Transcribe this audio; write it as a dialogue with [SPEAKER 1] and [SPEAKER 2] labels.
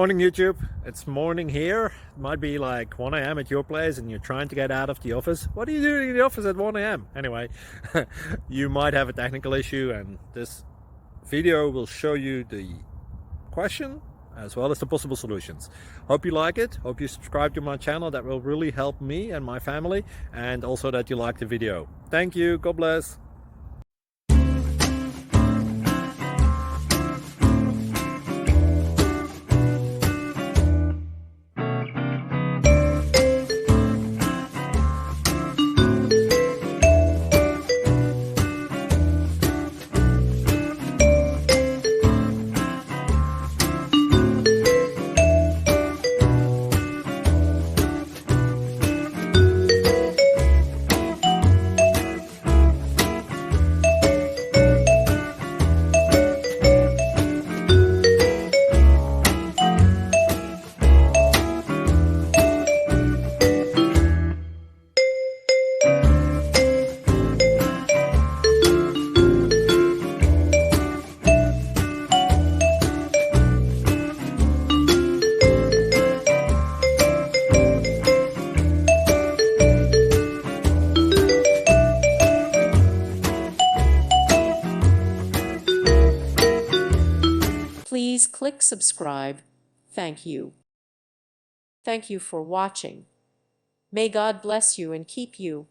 [SPEAKER 1] Morning YouTube, it's morning here. It might be like 1 a.m. at your place and you're trying to get out of the office. What are you doing in the office at 1 a.m.? Anyway, you might have a technical issue and this video will show you the question as well as the possible solutions. Hope you like it, hope you subscribe to my channel. That will really help me and my family, and also that you like the video. Thank you, God bless.
[SPEAKER 2] Please click subscribe. Thank you. Thank you for watching. May God bless you and keep you.